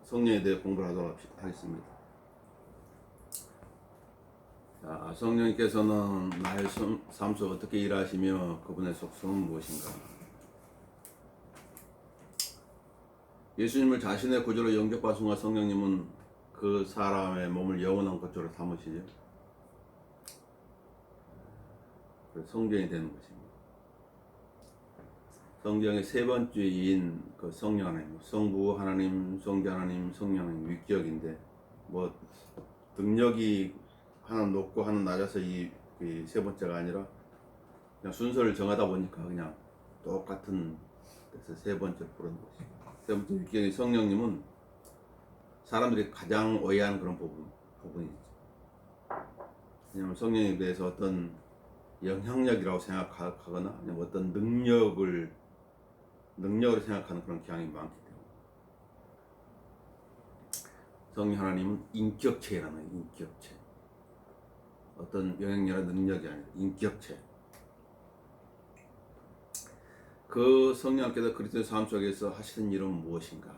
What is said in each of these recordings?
성령에 대해 공부를 하도록 하겠습니다. 자, 성령님께서는 나의 삶 속 어떻게 일하시며 그분의 속성은 무엇인가? 예수님을 자신의 구주로 영접한 순간 성령님은 그 사람의 몸을 영원한 것으로 삼으시죠. 성경이 되는 것입니다. 성경의 세 번째인 그 성령 하나님, 성부 하나님, 성자 하나님, 성령 하나님 윗격인데 뭐 능력이 하나 높고 하나 낮아서 이 세 번째가 아니라 그냥 순서를 정하다 보니까 그냥 똑같은 데서 세 번째로 부르는 것입니다. 세 번째 윗격의 성령님은 사람들이 가장 오해하는 그런 부분이죠. 왜냐하면 성령에 대해서 어떤 영향력이라고 생각하거나 아니면 어떤 능력으로 생각하는 그런 경향이 많기 때문에 성령 하나님은 인격체라는 거예요. 인격체. 어떤 영향력이나 능력이 아니라 인격체. 그 성령께서 그리스도의 삶 속에서 하시는 일은 무엇인가?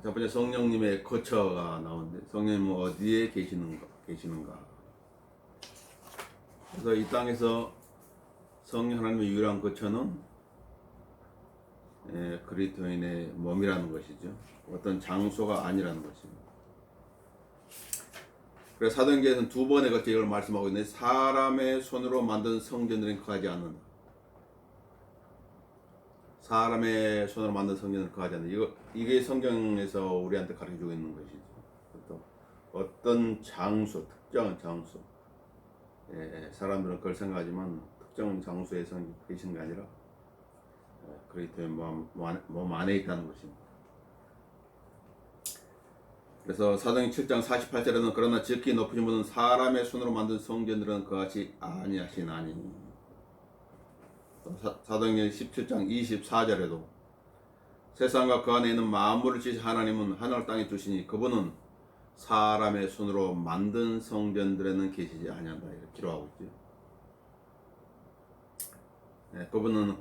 첫 번째 성령님의 거처가 나오는데 성령님은 어디에 계시는가? 그래서 이 땅에서 성령 하나님의 유일한 거처는 그리스도인의 몸이라는 것이죠. 어떤 장소가 아니라는 것입니다. 그래서 사도행전에서는 두 번에 걸쳐 이걸 말씀하고 있는데 사람의 손으로 만든 성전들은 거하지 않는다. 사람의 손으로 만든 성전을 거하지 않는다. 이게 성경에서 우리한테 가르쳐주고 있는 것이죠. 또 어떤 장소, 특정한 장소. 사람들은 그걸 생각하지만 특정한 장소에서 계신 게 아니라 그리스도의 몸 안에 있다는 것입니다. 그래서 사도행전 7장 48절에는 그러나 지극히 높으신 분은 사람의 손으로 만든 성전들은 그같이 아니하시나니. 사도행전 17장 24절에도 세상과 그 안에 있는 만물을 지으신 하나님은 하늘 땅에 두시니 그분은 사람의 손으로 만든 성전들에는 계시지 아니한다 이렇게 기록하고 있죠. 그분은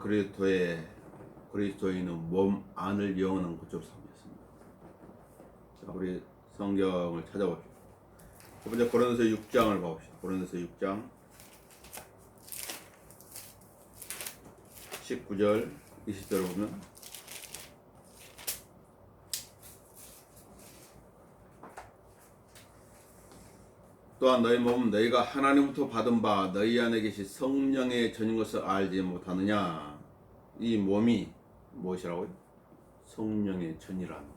그리스도인의 몸 안을 영원한 곳으로 삼으셨습니다. 자, 우리 성경을 찾아봅시다. 첫 번째 고린도서 6장을 봐봅시다. 고린도서 6장 19절 20절을 보면 또한 너희 몸은 너희가 하나님부터 받은 바 너희 안에 계신 성령의 전인 것을 알지 못하느냐. 이 몸이 무엇이라고요? 성령의 전이라는 것.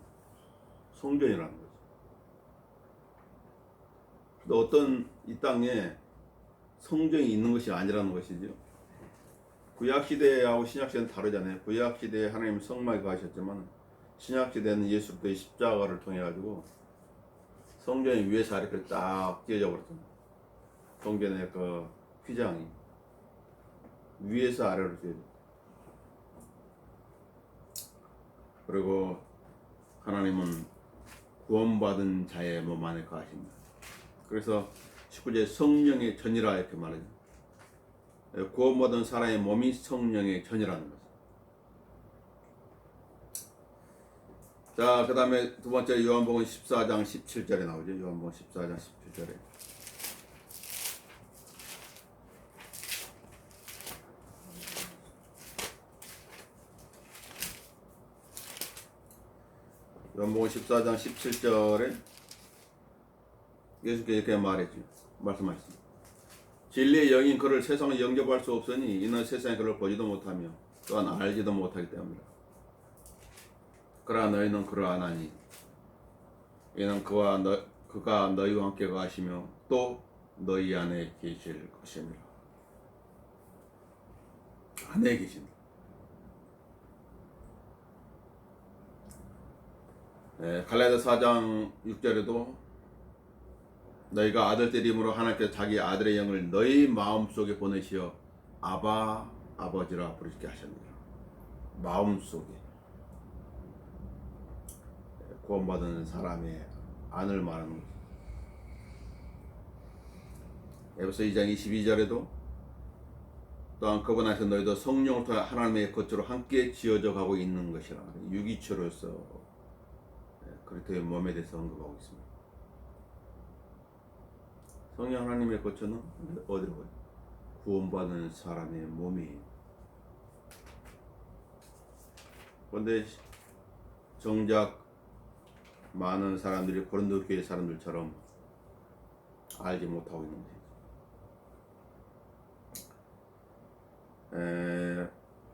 성전이라는 거죠. 또 어떤 이 땅에 성전이 있는 것이 아니라는 것이죠. 구약시대하고 신약시대는 다르잖아요. 구약시대에 하나님 성막에 가셨지만 신약시대는 예수 그리스도의 십자가를 통해 가지고 성전이 위에서 아래로 딱 찢어져 버렸잖아요. 성전의 그 휘장이 위에서 아래로 찢어져. 그리고 하나님은 구원받은 자의 몸 안에 거하십니다. 그래서 19절 성령의 전이라 이렇게 말하죠. 구원받은 사람의 몸이 성령의 전이라는 거죠. 자, 그 다음에 두 번째 요한복음 14장 17절에 나오죠. 요한복음 14장 17절에. 요한복음 14장 17절에 예수께서 이렇게 말씀하셨습니다. 진리의 영인 그를 세상에 영접할 수 없으니 이는 세상에 그를 보지도 못하며 또한 알지도 못하기 때문이다. 그러나 너희는 그를 아나니 이는 그가 너희와 함께 가시며 또 너희 안에 계실 것입니다. 안에 계신다. 갈라디아서 4장 6절에도 너희가 아들들임으로 하나님께서 자기 아들의 영을 너희 마음속에 보내시어 아바 아버지라 부르시게 하셨느니라. 마음속에 구원받은 사람의 안을 말하는 거죠. 에베소 2장 22절에도 또한 그분 안에서 너희도 성령을 통해 하나님의 것으로 함께 지어져 가고 있는 것이라. 유기체로서 그리스도의 몸에 대해서 언급하고 있습니다. 성령 하나님의 거처는 어디로 가요? 구원받은 사람의 몸이에요. 그런데 정작 많은 사람들이 고린도 교회 사람들처럼 알지 못하고 있는 것이죠.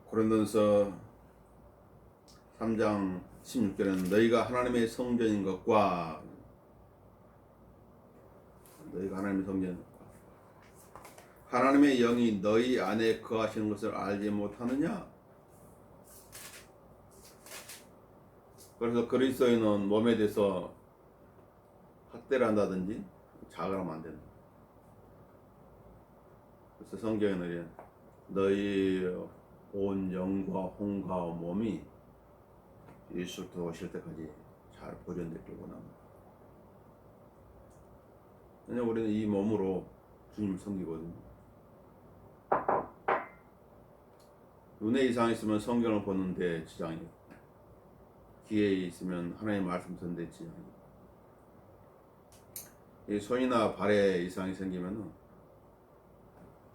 고린도서 3장 16절에는 너희가 하나님의 성전인 것과 하나님의 영이 너희 안에 거하시는 것을 알지 못하느냐? 그래서 그리스도인은 몸에 대해서 학대를 한다든지 자각하면 안 된다. 그래서 성경에는 너희 온 영과 혼과 몸이 예수부터 오실 때까지 잘 보존되길 원합니다. 왜냐하면 우리는 이 몸으로 주님을 섬기거든요. 눈에 이상이 있으면 성경을 보는데 지장이에요. 귀에 있으면 하나님의 말씀 듣는데 지장이에요. 이 손이나 발에 이상이 생기면은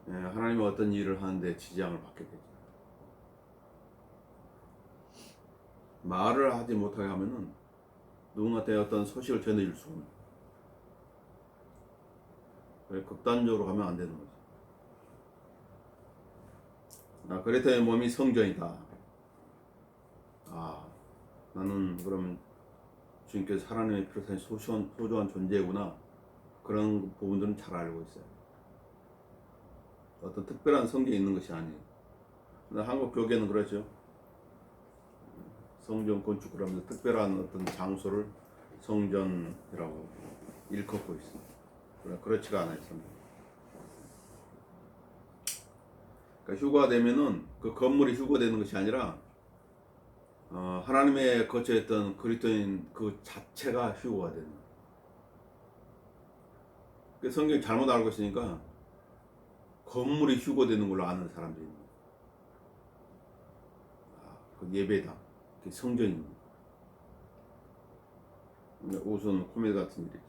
하나님이 어떤 일을 하는데 지장을 받게 되죠. 말을 하지 못하게 하면은 누군가한테 어떤 소식을 전해줄 수가 없는. 극단적으로 가면 안 되는 거죠. 그랬더니 몸이 성전이다. 나는 그러면 주님께서 하나님의 피로 산 소중한 존재구나. 그런 부분들은 잘 알고 있어요. 어떤 특별한 성경이 있는 것이 아니에요. 한국 교계는 그렇죠. 성전 건축을 하면서 특별한 어떤 장소를 성전이라고 일컫고 있습니다. 그러나 그렇지가 않아요. 그러니까 휴가 되면은 그 건물이 휴거되는 것이 아니라 하나님의 거처했던 그리스도인 그 자체가 휴거가 되는 거예요. 그 성경이 잘못 알고 있으니까 건물이 휴거되는 걸로 아는 사람들이 있는 거예요. 그 예배다. 그 성전입니다. 우선 코미디 같은 일이죠.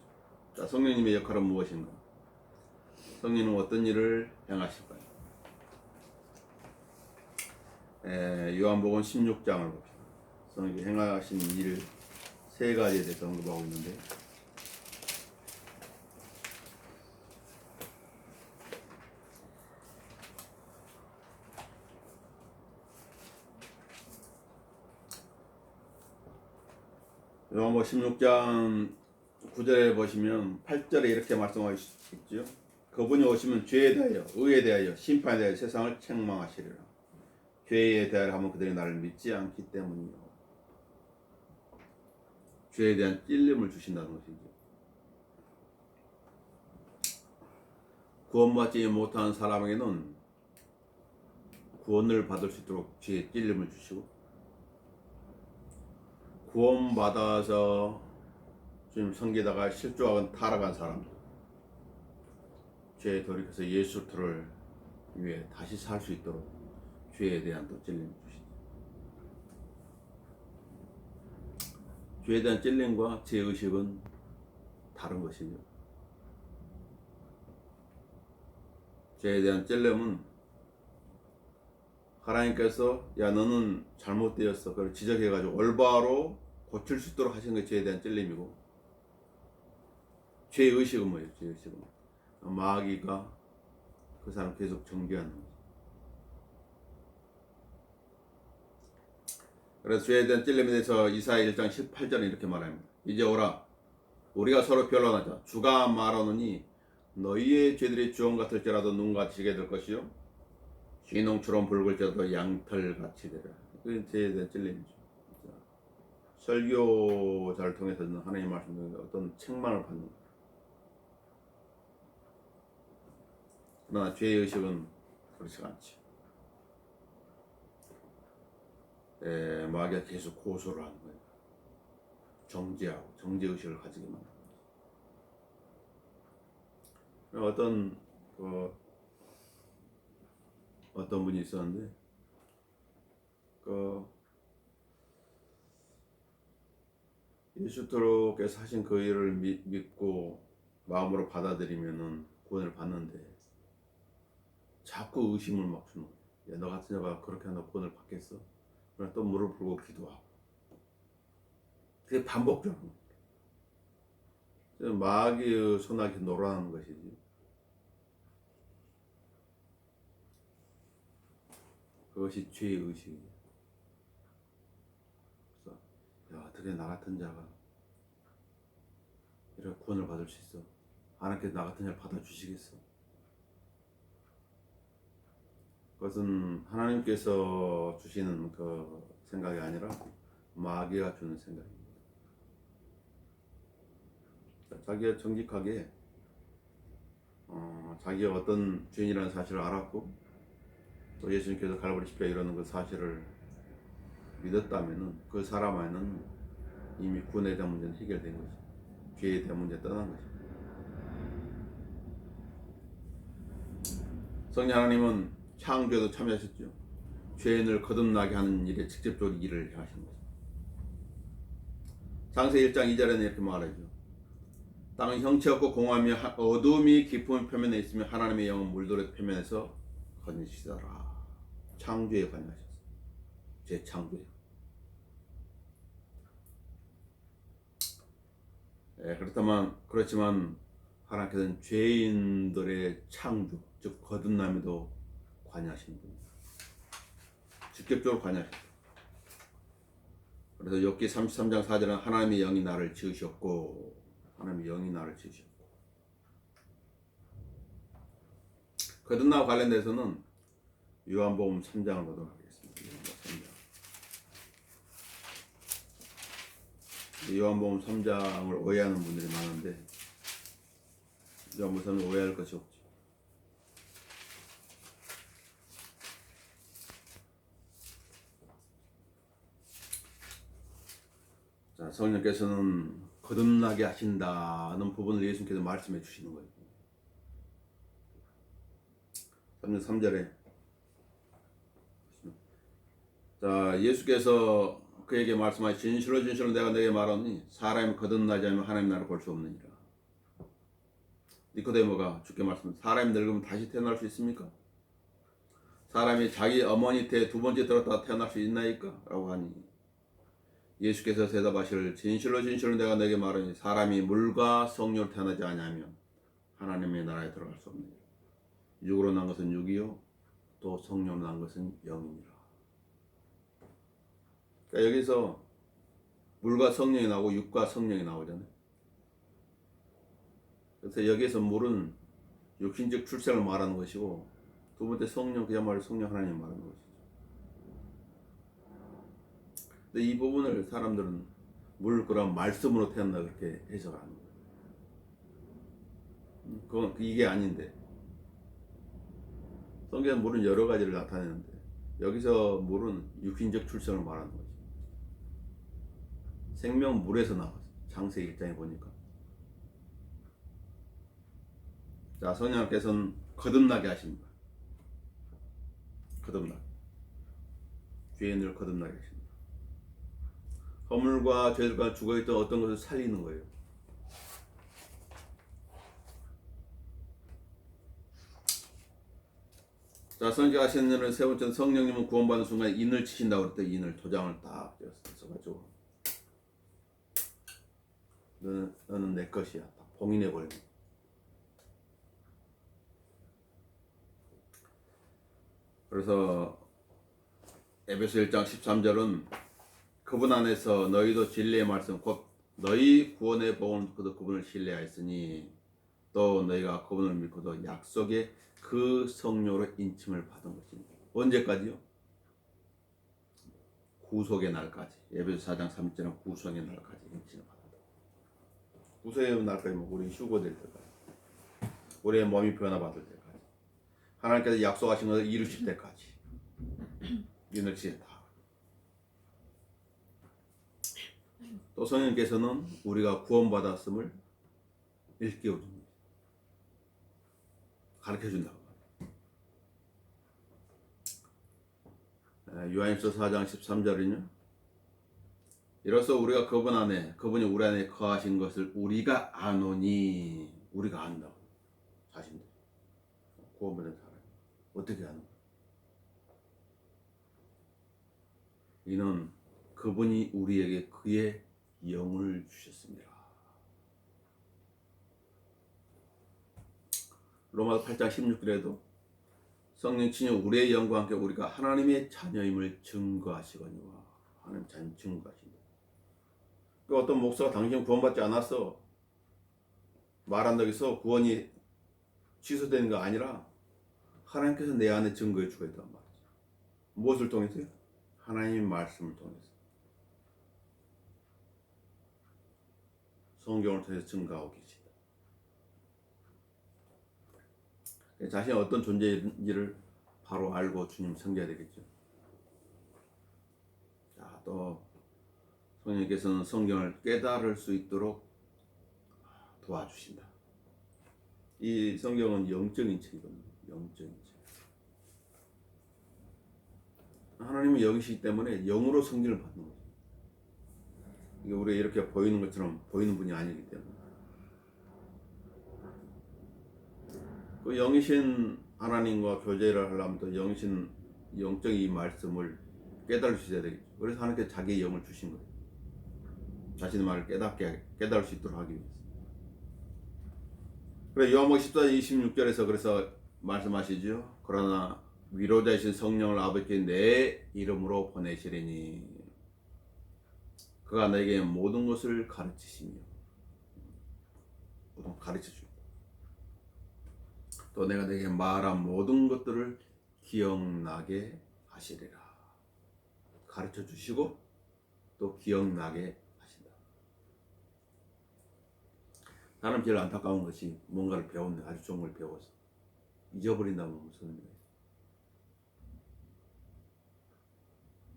자, 성령님의 역할은 무엇인가? 성령님은 어떤 일을 행하실까요? 요한복음 16장을 봅시다. 성령이 행하신 일 세 가지에 대해서 언급하고 있는데 요한복음 16장 9절에 보시면 8절에 이렇게 말씀하고 있죠. 그분이 오시면 죄에 대하여 의에 대하여 심판에 대하여 세상을 책망하시리라. 죄에 대하여 하면 그들이 나를 믿지 않기 때문이요. 죄에 대한 찔림을 주신다는 것이죠. 구원받지 못한 사람에게는 구원을 받을 수 있도록 죄의 찔림을 주시고 구원받아서 주님 섬기다가 실족하고 타락한 사람들 죄에 돌이켜서 예수를 위해 다시 살 수 있도록 죄에 대한 또 찔림을 주시죠. 죄에 대한 찔림과 죄의식은 다른 것이죠. 죄에 대한 찔림은 하나님께서 야 너는 잘못되었어 그걸 지적해가지고 올바로 고칠 수 있도록 하시는 게 죄에 대한 찔림이고 죄의식은 뭐예요? 죄의식은 마귀가 그 사람 계속 정죄하는 거죠. 그래서 죄에 대한 찔림에 대해서 이사야 1장 18절에 이렇게 말합니다. 이제 오라 우리가 서로 변론하자. 주가 말하노니 너희의 죄들이 주홍 같을지라도 눈같이 지게 될 것이요 쥐농처럼 붉을지라도 양털같이 되리라. 그게 죄에 대한 찔림이죠. 설교자를 통해서는 하나님의 말씀 중에 어떤 책망을 받는 거예요. 그러나 죄의식은 그렇지 않지. 마귀가 계속 고소를 하는 거예요. 정죄하고 정죄의식을 가지게 만드는 거예요. 어떤 분이 있었는데, 예수께서 하신 그 일을 믿고 마음으로 받아들이면은 구원을 받는데 자꾸 의심을 막 주는 거예요. 야, 너 같은 자가 그렇게 한다고 구원을 받겠어? 그러나 또 무릎 꿇고 기도하고. 그게 반복적으로 마귀의 손아귀 놀아나는 것이지. 그것이 죄의 의식이에요. 그래서 야, 어떻게 나 같은 자가 이렇게 구원을 받을 수 있어? 하나님께서 나 같은 자를 받아주시겠어? 그것은 하나님께서 주시는 그 생각이 아니라 마귀가 주는 생각입니다. 자기가 정직하게 자기가 어떤 죄인이라는 사실을 알았고 또 예수님께서 갈보리 십자가에 이르는 그 사실을 믿었다면은 그 사람 안에는 이미 구원에 대한 문제는 해결된 거지. 죄에 대한 문제 떠난 거지. 성령 하나님은 창조에도 참여하셨죠. 죄인을 거듭나게 하는 일에 직접적으로 일을 하신 거죠. 창세기 1장 2절에는 이렇게 말하죠. 땅은 형체 없고 공허하며 어둠이 깊은 표면에 있으며 하나님의 영은 물들의 표면에서 거니시더라. 창조에 관여하셨어요. 제 창조에. 그렇지만 하나님께서는 죄인들의 창조, 즉 거듭남에도 관여하신 분입니다. 직접적으로 관여하셨어요. 그래서 욥기 33장 4절은 하나님의 영이 나를 지으셨고, 하나님의 영이 나를 지으셨고. 거듭남과 관련돼서는 요한복음 3장을 보도록 하겠습니다. 요한복음 3장을 오해하는 분들이 많은데 요한복음 3장 오해할 것이 없죠. 자, 성령께서는 거듭나게 하신다는 부분을 예수님께서 말씀해 주시는 거예요. 3절에 자, 예수께서 그에게 말씀하시 진실로 진실로 내가 너에게 말하노니 사람이 거듭나지 않으면 하나님 나라를 볼 수 없느니라. 니코데모가 주께 말씀합니다. 사람이 늙으면 다시 태어날 수 있습니까? 사람이 자기 어머니 때 두 번째 들었다가 태어날 수 있나이까? 라고 하니 예수께서 대답하시를 진실로 진실로 내가 너에게 말하니 사람이 물과 성령으로 태어나지 아니하면 하나님의 나라에 들어갈 수 없느니라. 육으로 난 것은 육이요 또 성령으로 난 것은 영이니라. 그러니까 여기서 물과 성령이 나오고 육과 성령이 나오잖아요. 그래서 여기서 물은 육신적 출생을 말하는 것이고 두 번째 성령 그야말로 성령 하나님을 말하는 것이죠. 근데 이 부분을 사람들은 물 그런 말씀으로 태어나 그렇게 해석하는 거예요. 그건 이게 아닌데 성경은 물은 여러 가지를 나타내는데 여기서 물은 육신적 출생을 말하는 거죠. 생명 물에서 나왔어요. 창세기 1장에 보니까. 자, 성령께서는 거듭나게 하십니다. 거듭나게. 죄인을 거듭나게 하십니다. 허물과 죄들과 죽어있던 어떤 것을 살리는 거예요. 자, 선지하시는 일은 세 번째는 성령님은 구원받는 순간 인을 치신다고 그랬더니 인을 도장을 딱 써가지고 너는 내 것이야. 딱 봉인해버리는 거예요. 그래서 에베소 1장 13절은 그분 안에서 너희도 진리의 말씀 곧 너희 구원의 복음을 듣고도 그분을 신뢰하였으니 또 너희가 그분을 믿고도 약속의 그 성령으로 인침을 받은 것입니다. 언제까지요? 구속의 날까지. 에베소 4장 3절은 구속의 날까지 인침을 받았다. 구속의 날까지 우리 휴거될 때까지 우리의 몸이 변화받을 때까지 하나님께서 약속하신 것을 이루실 때까지 이늘치다. 또 성령께서는 우리가 구원받았음을 일깨워줍니다. 가르쳐준다고. 요한일서 4장 13절은요. 이로써 우리가 그분 안에, 그분이 우리 안에 거하신 것을 우리가 아노니. 우리가 안다고. 자신들. 구원받은 사람. 어떻게 아는 거야? 이는 그분이 우리에게 그의 영을 주셨습니다. 로마서 8장 16절에도 성령 친히 우리의 영과 함께 우리가 하나님의 자녀임을 증거하시거니와. 하나님 자녀 증거하신다. 그 어떤 목사가 당신 구원받지 않았어 말한다고 해서 구원이 취소되는 거 아니라 하나님께서 내 안에 증거해 주고 있단 말이지. 무엇을 통해서요? 하나님의 말씀을 통해서. 성경을 통해서 증거하고 계시다. 자신이 어떤 존재인지를 바로 알고 주님 섬겨야 되겠죠. 자, 또 성령께서는 성경을 깨달을 수 있도록 도와주신다. 이 성경은 영적인 책이거든요. 영적인 책. 하나님은 영이시기 때문에 영으로 성령을 받는 거죠. 이게 우리가 이렇게 보이는 것처럼 보이는 분이 아니기 때문에. 그 영이신 하나님과 교제를 하려면 또 영이신 영적인 이 말씀을 깨달을 수 있어야 되겠죠. 그래서 하나님께서 자기의 영을 주신 거예요. 자신의 말을 깨달을 수 있도록 하기 위해서. 그래 요한복음 14장 26절에서 그래서 말씀하시죠. 그러나 위로자이신 성령을 아버지께 내 이름으로 보내시리니 그가 너에게 모든 것을 가르치시며 가르쳐주고 또 내가 너에게 말한 모든 것들을 기억나게 하시리라. 가르쳐주시고 또 기억나게 하신다. 나는 제일 안타까운 것이 뭔가를 배웠는데 아주 좋은 걸 배워서 잊어버린다면 무슨 의미예요?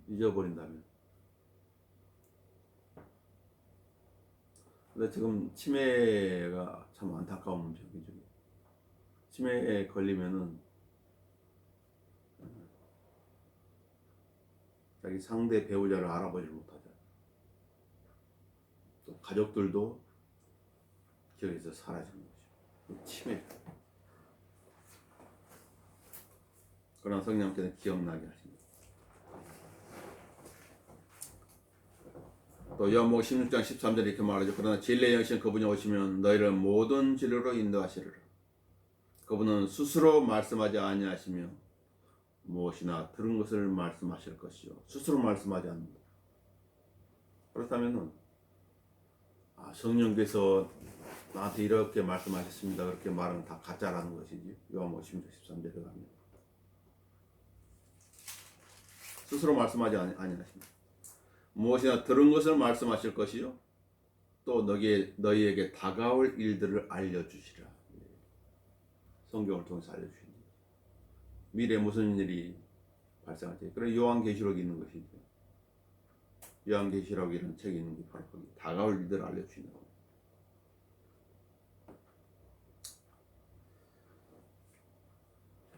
잊어버린다면. 근데 지금 치매가 참 안타까운 문제이죠. 치매에 걸리면은 자기 상대 배우자를 알아보지 못하죠. 또 가족들도 기억에서 사라지는 거죠. 치매. 그러나 성령께서는 기억나게 하십니다. 또 요한복음 16장 13절에 이렇게 말하죠. 그러나 진리의 영신 그분이 오시면 너희를 모든 진리로 인도하시리라. 그분은 스스로 말씀하지 아니하시며 무엇이나 들은 것을 말씀하실 것이요. 스스로 말씀하지 않는다. 그렇다면 성령께서 나한테 이렇게 말씀하셨습니다. 그렇게 말하면 다 가짜라는 것이지. 요한복음 16장 13절에 가면 스스로 말씀하지 아니하십니다. 무엇이나 들은 것을 말씀하실 것이요 또 너희에게 다가올 일들을 알려주시라. 성경을 통해서 알려주신다. 미래에 무슨 일이 발생할지. 그래 요한계시록이 있는 것이죠. 요한계시록이라는 책이 있는 게 바로 거기 다가올 일들을 알려주신다.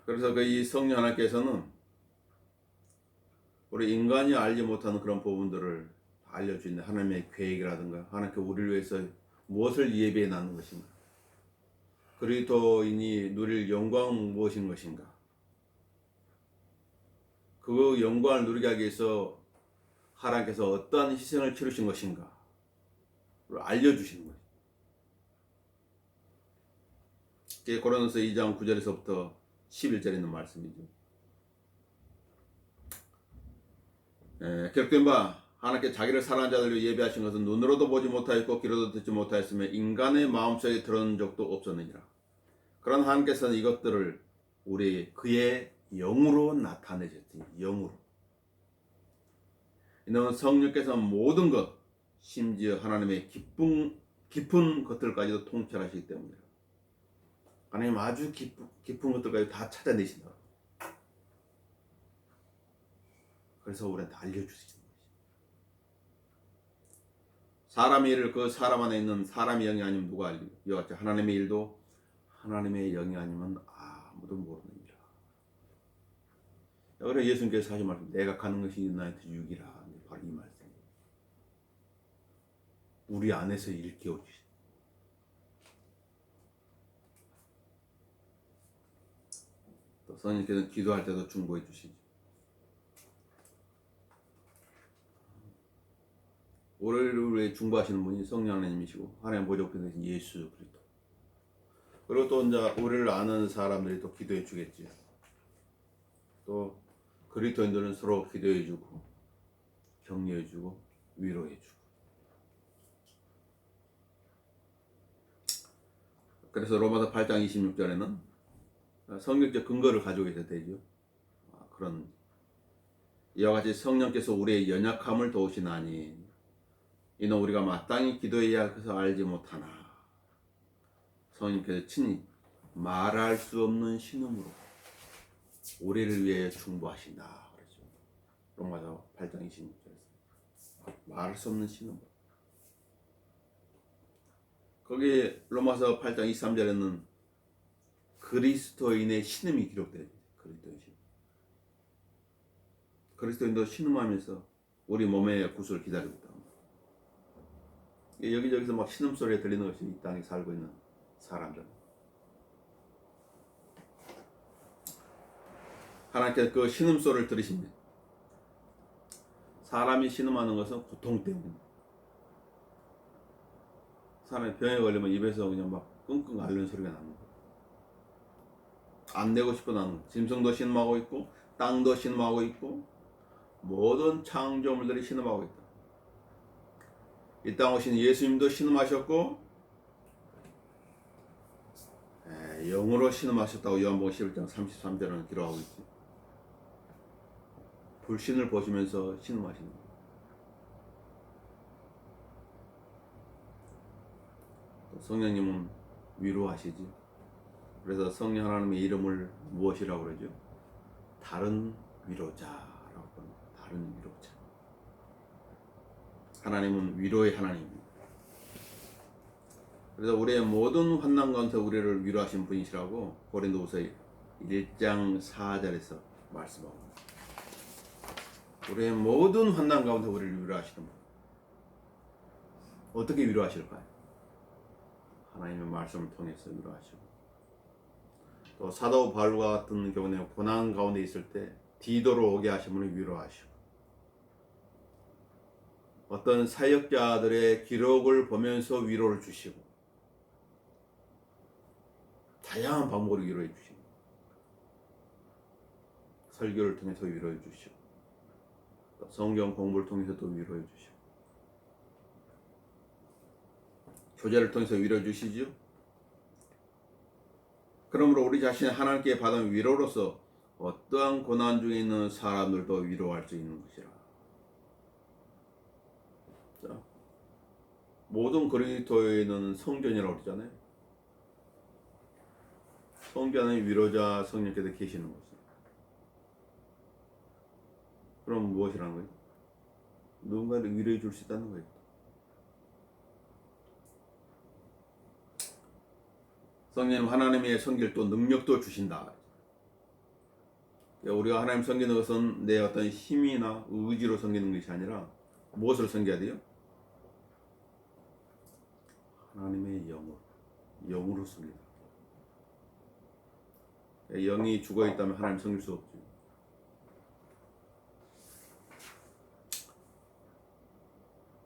그래서 그 이 성령 하나님께서는 우리 인간이 알지 못하는 그런 부분들을 알려주는데 하나님의 계획이라든가 하나님께 우리를 위해서 무엇을 예배해 놨는 것인가, 그리스도인이 누릴 영광 무엇인 것인가, 그 영광을 누리게 하기 위해서 하나님께서 어떠한 희생을 치르신 것인가 알려주시는 거예요. 이게 고린도서 2장 9절에서부터 11절에 있는 말씀이죠. 기록된 바 하나님께 자기를 사랑하는 자들을 위해 예배하신 것은 눈으로도 보지 못하였고 귀로도 듣지 못하였으며 인간의 마음속에 들은 적도 없었느니라. 그런 하나님께서는 이것들을 우리 그의 영으로 나타내셨으니 영으로. 이는 성령께서 모든 것 심지어 하나님의 깊은 것들까지도 통찰하시기 때문이라. 하나님 아주 깊은 것들까지 다 찾아내신다. 그래서 우리한테 알려주시는 것이죠. 사람의 일을 그 사람 안에 있는 사람의 영이 아니면 누가 알리고, 이와 같이 하나님의 일도 하나님의 영이 아니면 아무도 모르는 일이라. 그래서 예수님께서 하신 말씀, 내가 가는 것이 너희한테 유익이라. 바로 이 말씀이에요. 우리 안에서 일깨워 주시. 또 성령께서 기도할 때도 중보해 주시지. 우리를 위해 중보하시는 분이 성령 하나님이시고 하나님 보좌권 되신 예수 그리스도. 그리고 또 이제 우리를 아는 사람들이 또 기도해 주겠지. 또 그리스도인들은 서로 기도해 주고 격려해 주고 위로해 주고. 그래서 로마서 8장 26절에는 성경적 근거를 가지고 있어야 되죠. 그런 이와 같이 성령께서 우리의 연약함을 도우시나니 이는 우리가 마땅히 기도해야 해서 알지 못하나 성령께서 친히 말할 수 없는 신음으로 우리를 위해 중보하신다 그러죠. 로마서 8장 26절에서 말할 수 없는 신음으로. 거기 로마서 8장 23절에는 그리스도인의 신음이 기록돼요. 그리스도인 신음. 그리스도인도 신음하면서 우리 몸의 구속을 기다리고 있다. 여기저기서 막 신음소리가 들리는 것이 이 땅에 살고 있는 사람들. 하나님께서 그 신음소리를 들으십니다. 사람이 신음하는 것은 고통 때문입니다. 사람이 병에 걸리면 입에서 그냥 막 끙끙 앓는 소리가 나는 거예요. 안 내고 싶어 나는 거예요. 짐승도 신음하고 있고 땅도 신음하고 있고 모든 창조물들이 신음하고 있다. 이 땅 오신 예수님도 신음하셨고 영으로 신음하셨다고 요한복음 11장 33절은 기록하고 있지. 불신을 보시면서 신음하시는 거예요. 성령님은 위로하시지. 그래서 성령 하나님의 이름을 무엇이라고 그러죠? 다른 위로자라고 합니다. 다른 위로자. 하나님은 위로의 하나님입니다. 그래서 우리의 모든 환난 가운데 우리를 위로하신 분이시라고 고린도후서 1장 4절에서 말씀하고 우리의 모든 환난 가운데 우리를 위로하시는 분. 어떻게 위로하실까요? 하나님의 말씀을 통해서 위로하시고 또 사도 바울과 같은 경우에 고난 가운데 있을 때 디도로 오게 하신 분을 위로하시고 어떤 사역자들의 기록을 보면서 위로를 주시고 다양한 방법으로 위로해 주시고 설교를 통해서 위로해 주시고 성경 공부를 통해서도 위로해 주시고 교제를 통해서 위로해 주시죠. 그러므로 우리 자신이 하나님께 받은 위로로서 어떠한 고난 중에 있는 사람들도 위로할 수 있는 것이라. 자, 모든 그리스도인은 성전이라고 그러잖아요. 성전의 위로자 성령께서 계시는 것이죠. 그럼 무엇이라는 거예요? 누군가를 위로해 줄 수 있다는 거예요. 성령님 하나님의 섬길 또 능력도 주신다. 우리가 하나님 섬기는 것은 내 어떤 힘이나 의지로 섬기는 것이 아니라 무엇을 섬겨야 돼요? 하나님의 영으로 섬기다. 영이 죽어 있다면 하나님 섬길 수 없죠.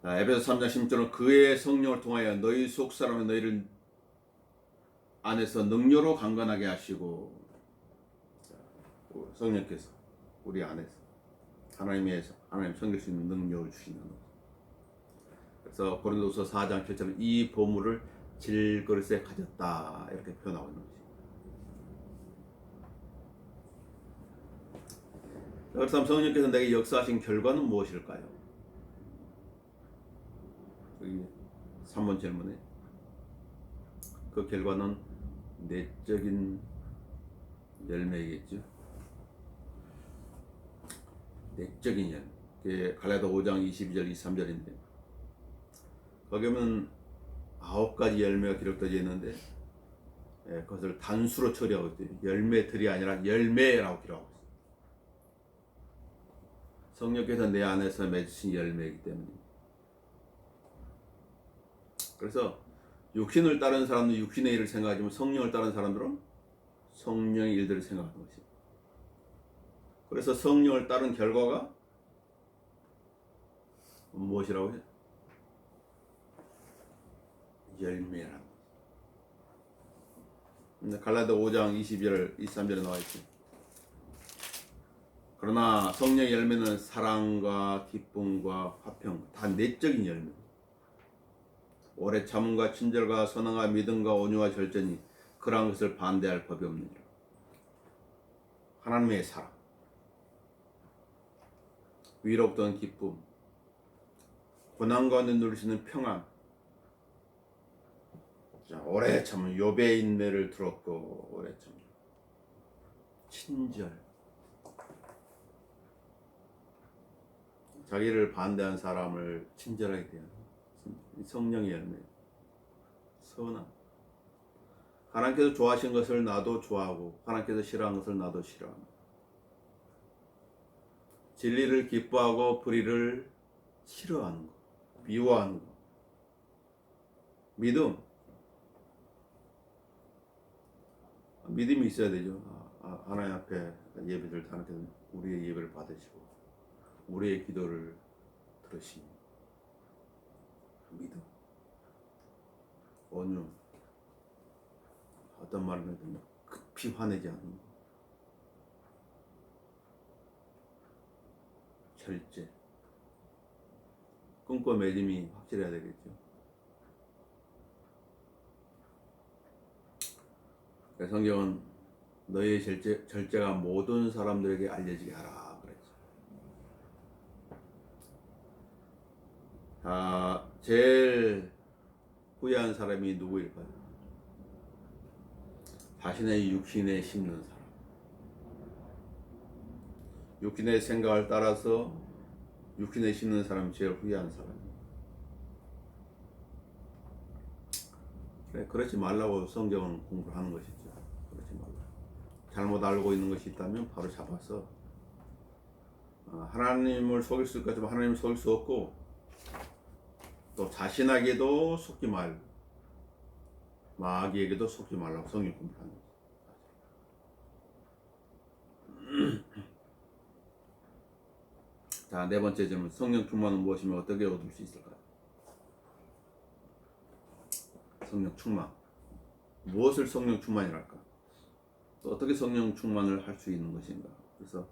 자, 에베소 3장 16절은 그의 성령을 통하여 너희 속 사람의 너희를 안에서 능력으로 강건하게 하시고 성령께서 우리 안에서 하나님 섬길 수 있는 능력을 주시는 것. 그래서 고린도서 4장 7절은 이 보물을 질그릇에 가졌다 이렇게 표현하고 있는 것입니다. 그렇다면 성령께서 내게 역사하신 결과는 무엇일까요? 여기 3번 질문에 그 결과는 내적인 열매이겠죠. 내적인 열매. 그게 갈라디아 5장 22절 23절인데 거기 보면 9가지 열매가 기록되어 있는데 그것을 단수로 처리하고 있어요. 열매들이 아니라 열매라고 기록하고 있어요. 성령께서 내 안에서 맺으신 열매이기 때문에 그래서 육신을 따르는 사람은 육신의 일을 생각하지만 성령을 따르는 사람들은 성령의 일들을 생각하는 것입니다. 그래서 성령을 따른 결과가 무엇이라고 해요? 열매라는 거죠. 갈라디아 5장 22절 23절에 나와 있습니다. 그러나 성령의 열매는 사랑과 기쁨과 화평, 다 내적인 열매. 오래 참음과 친절과 선함과 믿음과 온유와 절제니 그러한 것을 반대할 법이 없느니라. 하나님의 사랑, 위롭던 기쁨, 고난 가운데 누릴 수 있는 평안. 자, 오래 참은 욥의 인내를 들었고 오래 참은 친절. 자기를 반대한 사람을 친절하게 대하는 성령의 열매. 선함. 하나님께서 좋아하신 것을 나도 좋아하고 하나님께서 싫어하는 것을 나도 싫어합니다. 진리를 기뻐하고 불의를 싫어하는 것, 미워하는 것. 믿음이 있어야 되죠. 하나님 앞에 예배를 하나님께서 우리의 예배를 받으시고 우리의 기도를 들으시니 믿음, 온유, 어떤 말을 해도 급히 화내지 않는 것, 절제, 꿈과 매짐이 확실해야 되겠죠. 성경은 너의 절제가 모든 사람들에게 알려지게 하라 그랬죠. 제일 후회한 사람이 누구일까요? 자신의 육신에 심는 사람. 육신의 생각을 따라서 육신에 심는 사람이 제일 후회한 사람이에요. 그렇지 말라고 성경은 공부를 하는 것이죠. 그렇지 말라. 잘못 알고 있는 것이 있다면 바로 잡아서 하나님을 속일 수 있겠지만 하나님을 속일 수 없고 또 자신에게도 속지 말고 마귀에게도 속지 말라고 성경 공부를 하는 거죠. 자, 네 번째 질문. 성령 충만은 무엇이며 어떻게 얻을 수 있을까요? 성령 충만. 무엇을 성령 충만이랄까? 또 어떻게 성령 충만을 할 수 있는 것인가? 그래서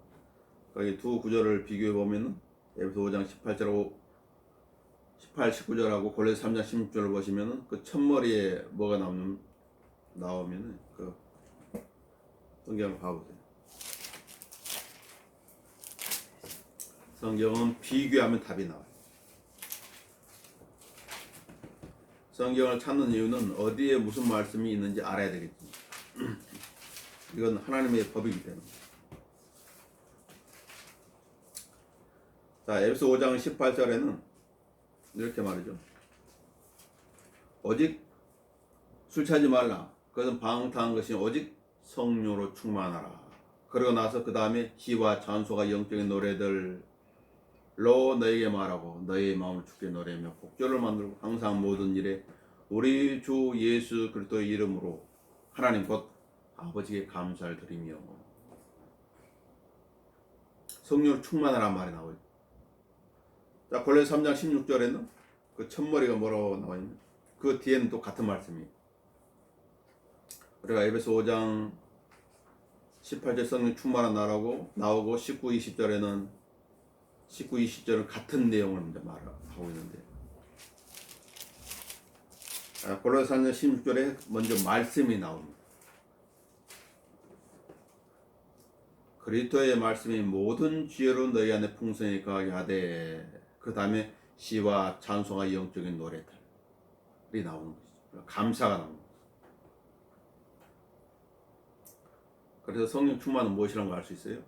이 두 구절을 비교해 보면은 에베소 5장 18, 19절하고 골로새 3장 16절을 보시면은 그 첫머리에 뭐가 나오면은 그 성경을 봐보세요. 성경은 비교하면 답이 나와요. 성경을 찾는 이유는 어디에 무슨 말씀이 있는지 알아야 되겠지. 이건 하나님의 법이기 때문에. 자, 에베소 5장 18절에는 이렇게 말이죠. 오직 술 취하지 말라. 그것은 방탕한 것이 오직 성령으로 충만하라. 그러고 나서 그 다음에 시와 찬송과 영적인 노래들로 너에게 말하고 너의 마음을 주께 노래하며 곡절을 만들고 항상 모든 일에 우리 주 예수 그리스도의 이름으로 하나님 곧 아버지께 감사를 드리며. 성령으로 충만하란 말이 나오죠. 자, 골로새 3장 16절에는 그 첫머리가 뭐라고 나와 있냐? 그 뒤에는 또 같은 말씀이에요. 우리가 에베소 5장 18절 성령 충만한 나라고 나오고 19, 20절에는 19, 20절은 같은 내용을 이제 말하고 있는데, 골로새 3장 16절에 먼저 말씀이 나옵니다. 그리스도의 말씀이 모든 지혜로 너희 안에 풍성히 거하게 하되, 그 다음에 시와 찬송과 영적인 노래들이 나오는 것이죠. 감사가 나오는 것이죠. 그래서 성령 충만은 무엇이라는 걸 알 수 있어요?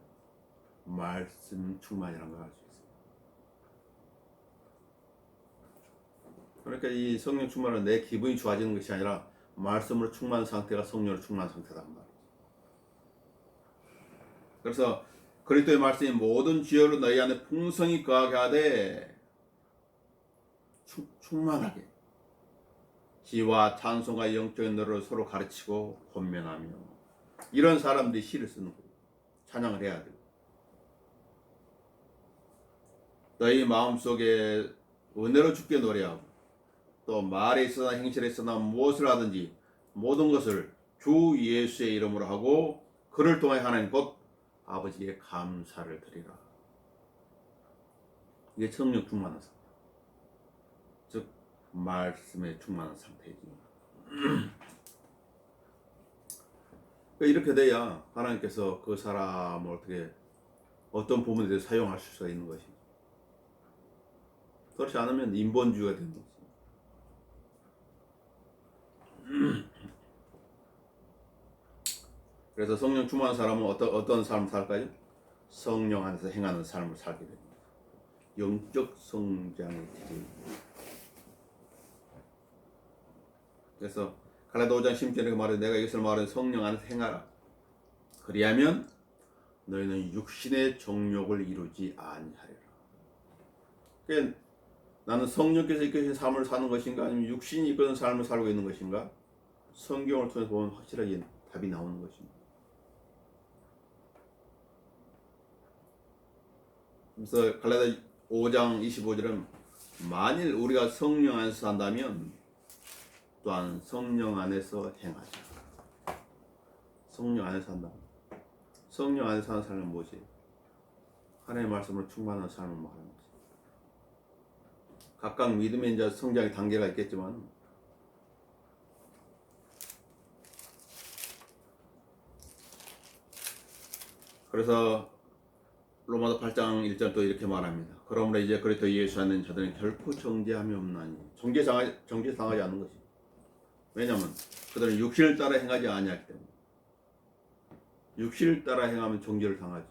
말씀 충만이라는 걸 알 수 있어요. 그러니까 이 성령 충만은 내 기분이 좋아지는 것이 아니라 말씀으로 충만한 상태가 성령으로 충만한 상태란 말이죠. 그래서 그리스도의 말씀이 모든 지혜로 너희 안에 풍성히 거하게 하되 충만하게. 시와 찬송과 영적인 노래로 서로 가르치고 권면하며, 이런 사람들이 시를 쓰는 거예요. 찬양을 해야 돼요. 너희 마음속에 은혜로 주께 노래하고, 또 말에 있으나 행실에 있으나 무엇을 하든지 모든 것을 주 예수의 이름으로 하고 그를 통해 하나님 곧 아버지께 감사를 드리라. 이게 성령 충만한 상태, 즉 말씀에 충만한 상태이지. 이렇게 돼야 하나님께서 그 사람을 어떻게 어떤 부분에 대해서 사용할 수가 있는 것이죠. 그렇지 않으면 인본주의가 되는 거죠. 그래서 성령 충만한 사람은 어떤 삶을 살까요? 성령 안에서 행하는 삶을 살게 됩니다. 영적 성장의 길. 그래서 갈라디아 5장 16절에 말해, 내가 이것을 말하는 성령 안에서 행하라. 그리하면 너희는 육신의 정욕을 이루지 아니하리라. 그러니까 나는 성령께서 이끄신 삶을 사는 것인가, 아니면 육신이 이끄는 삶을 살고 있는 것인가? 성경을 통해서 보면 확실하게 답이 나오는 것입니다. 그래서 갈라디아 5장 25절은 만일 우리가 성령 안에서 산다면 또한 성령 안에서 행하자. 성령 안에서 산다. 성령 안에서 사는 삶은 뭐지? 하나님의 말씀으로 충만한 삶을 말하는 거지. 각각 믿음의 이제 성장의 단계가 있겠지만, 그래서 로마서 8장 1절 또 이렇게 말합니다. 그러므로 이제 그리스도 예수 안에 있는 자들은 결코 정죄함이 없나니. 정죄당하지 않는 것이. 왜냐하면 그들은 육신을 따라 행하지 아니하기 때문에. 육신을 따라 행하면 정죄를 당하지.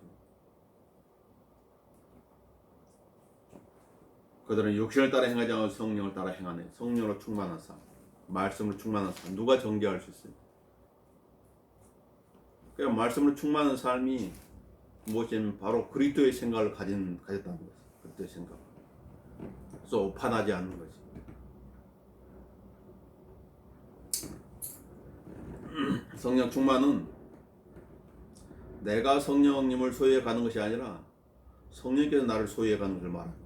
그들은 육신을 따라 행하지 않고 성령을 따라 행하네. 성령으로 충만한 삶, 말씀으로 충만한 삶. 누가 정죄할 수 있어요? 그러니까 말씀으로 충만한 삶이 무엇이냐면 바로 그리스도의 생각을 가졌다는 거지. 그리스도의 생각. 그래서 오판하지 않는 거지. 성령 충만은 내가 성령님을 소유해 가는 것이 아니라 성령께서 나를 소유해 가는 것을 말하는 거지.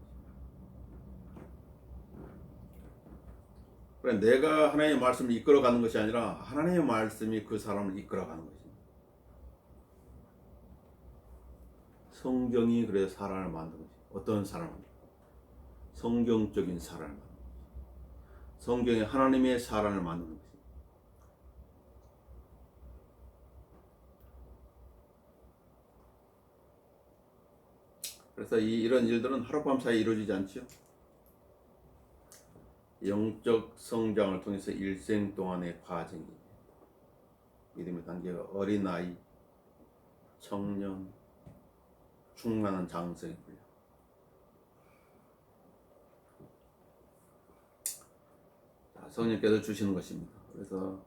그래, 내가 하나님의 말씀을 이끌어 가는 것이 아니라 하나님의 말씀이 그 사람을 이끌어 가는 거지. 성경이 그래서 사람을 만든 거지. 어떤 사람을? 성경적인 사람을 만든 거지. 성경이 하나님의 사람을 만든 거지. 그래서 이런 일들은 하룻밤 사이에 이루어지지 않죠. 영적 성장을 통해서 일생 동안의 과정이, 믿음의 단계가 어린아이, 청년, 충만한 장성이 불려. 성령께서 주시는 것입니다. 그래서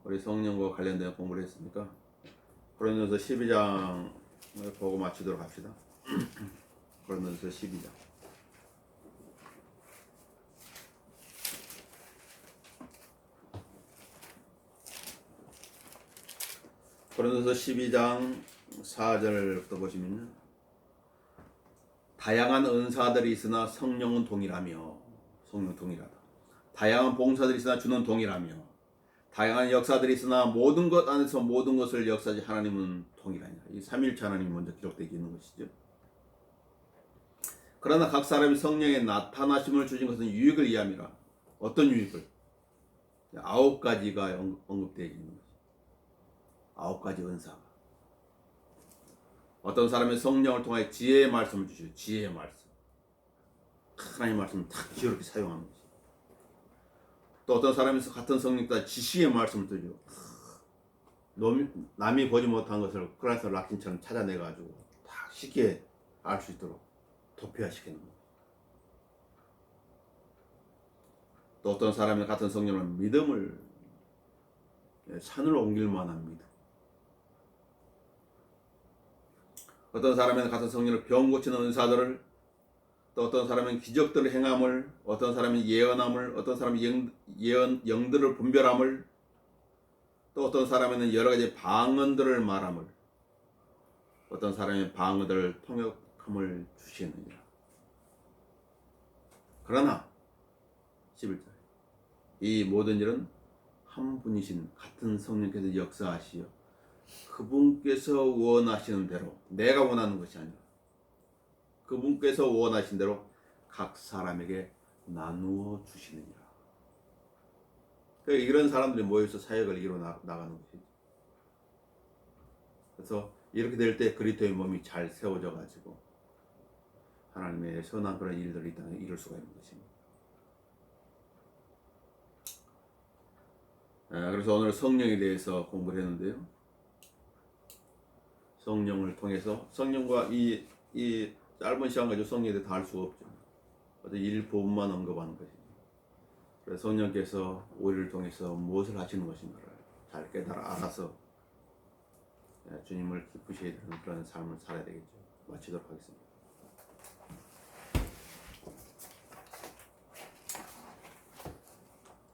우리 성령과 관련된 공부를 했으니까 고린도서 12장을 보고 마치도록 합시다. 고린도서 12장. 고린도서 12장 4절부터 보시면요, 다양한 은사들이 있으나 성령은 동일하며, 성령 동일하다. 다양한 봉사들이 있으나 주는 동일하며, 다양한 역사들이 있으나 모든 것 안에서 모든 것을 역사지 하나님은 동일하니라. 이 삼일체 하나님이 먼저 기록되어 있는 것이죠. 그러나 각 사람이 성령의 나타나심을 주신 것은 유익을 위함이라. 어떤 유익을? 9가지가 언급되어 있는 것이죠. 9가지 은사가. 어떤 사람의 성령을 통해 지혜의 말씀을 주시고, 지혜의 말씀. 하나님의 말씀을 딱 지혜롭게 사용하는 거지. 또 어떤 사람이 같은 성령보다 지식의 말씀을 주죠. 남이 보지 못한 것을 크라이스트 락킨처럼 찾아내가지고 딱 쉽게 알 수 있도록 도표화시키는 거예요. 또 어떤 사람이 같은 성령은 믿음을, 산을 옮길 만한 믿음. 어떤 사람은 같은 성령을 병 고치는 은사들을 또 어떤 사람은 기적들을 행함을, 어떤 사람은 예언함을, 어떤 사람은 영들을 분별함을, 또 어떤 사람은 여러 가지 방언들을 말함을, 어떤 사람이 방언들을 통역함을 주시느니라. 그러나 11절 이 모든 일은 한 분이신 같은 성령께서 역사하시어 그분께서 원하시는 대로, 내가 원하는 것이 아니라 그분께서 원하신 대로 각 사람에게 나누어 주시느니라. 그러니까 이런 사람들이 모여서 사역을 이루어 나가는 것이죠. 그래서 이렇게 될 때 그리스도의 몸이 잘 세워져 가지고 하나님의 선한 그런 일들을 이 땅에 이룰 수가 있는 것입니다. 그래서 오늘 성령에 대해서 공부를 했는데요. 성령을 통해서 성령과 이 짧은 시간 가지고 성령에 대해 다 알 수가 없죠. 어떤 일부분만 언급하는 것이죠. 그래서 성령께서 우리를 통해서 무엇을 하시는 것인가를 잘 깨달아 알아서 주님을 기쁘시게 되는 그런 삶을 살아야 되겠죠. 마치도록 하겠습니다.